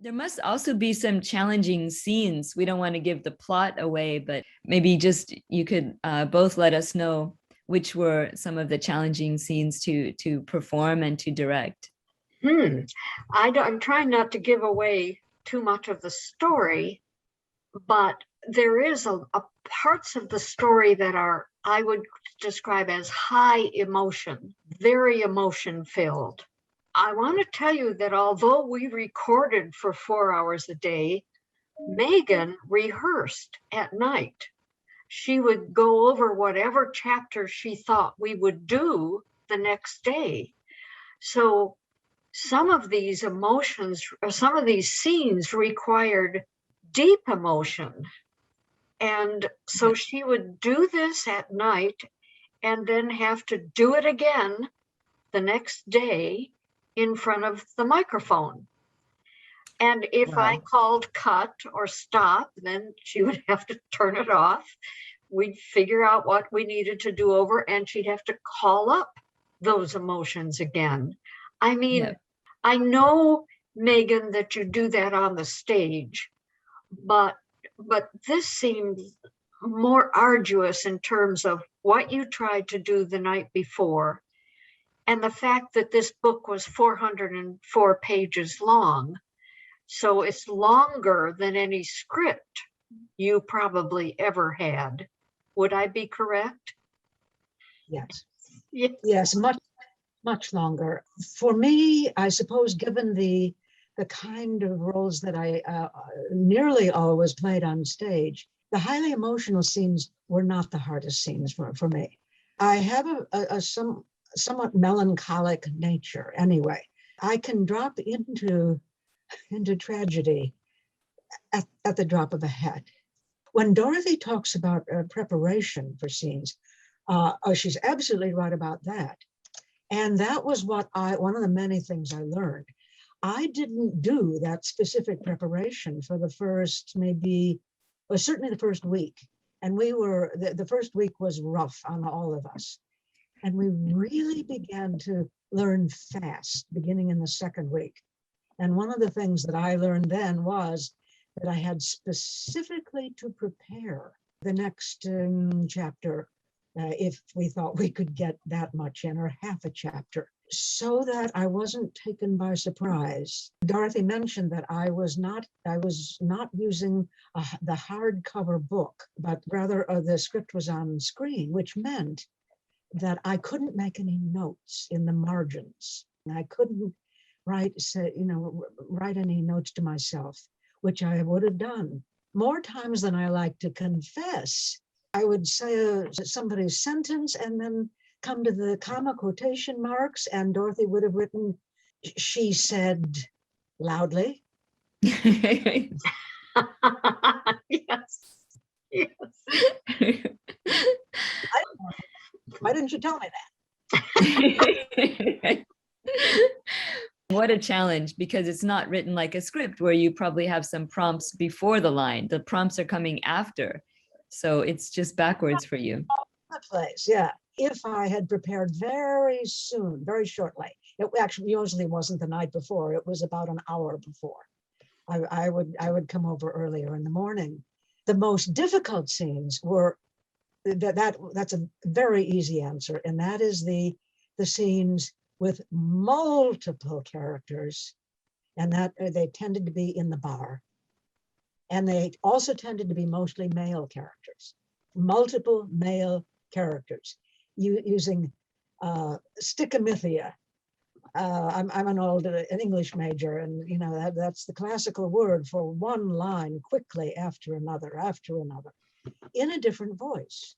There must also be some challenging scenes. We don't want to give the plot away, but maybe just you could both let us know which were some of the challenging scenes to perform and to direct. I'm trying not to give away too much of the story, but there is a parts of the story that are, I would describe as high emotion, very emotion filled. I want to tell you that although we recorded for 4 hours a day, Megan rehearsed at night. She would go over whatever chapter she thought we would do the next day. So some of these emotions, or some of these scenes required deep emotion. And so she would do this at night and then have to do it again the next day in front of the microphone. And if I called cut or stop, then she would have to turn it off. We'd figure out what we needed to do over, and she'd have to call up those emotions again. I mean, I know, Megan, that you do that on the stage, but this seems more arduous in terms of what you tried to do the night before, and the fact that this book was 404 pages long. So it's longer than any script you probably ever had. Would I be correct? Yes. Yes. Yes, much longer. For me, I suppose, given the kind of roles that I nearly always played on stage, the highly emotional scenes were not the hardest scenes for me. I have a somewhat melancholic nature anyway. I can drop into tragedy at the drop of a hat. When Dorothy talks about preparation for scenes, she's absolutely right about that. And that was one of the many things I learned. I didn't do that specific preparation for the first certainly the first week. And the first week was rough on all of us. And we really began to learn fast, beginning in the second week. And one of the things that I learned then was that I had specifically to prepare the next chapter if we thought we could get that much in, or half a chapter, so that I wasn't taken by surprise. Dorothy mentioned that I was not using the hardcover book, but rather the script was on screen, which meant that I couldn't make any notes in the margins. I couldn't write any notes to myself, which I would have done more times than I like to confess. I would say somebody's sentence and then come to the comma quotation marks, and Dorothy would have written, "She said," loudly. Yes. Yes. Why didn't you tell me that? What a challenge, because it's not written like a script where you probably have some prompts before the line. The prompts are coming after. So it's just backwards for you. That place, yeah. If I had prepared very soon, very shortly, it actually usually wasn't the night before, it was about an hour before. I would come over earlier in the morning. The most difficult scenes were, that's a very easy answer, and that is the scenes with multiple characters, and that they tended to be in the bar. And they also tended to be mostly male characters, multiple male characters, using stichomythia. I'm an English major, and that's the classical word for one line quickly after another, in a different voice.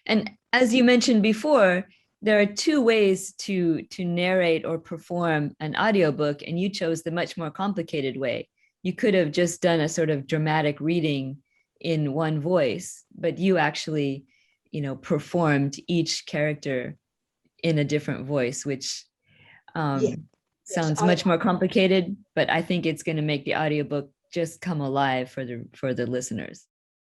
And as you mentioned before, there are two ways to narrate or perform an audiobook, and you chose the much more complicated way. You could have just done a sort of dramatic reading in one voice, but you actually, performed each character in a different voice, which sounds much more complicated, but I think it's going to make the audiobook just come alive for the listeners.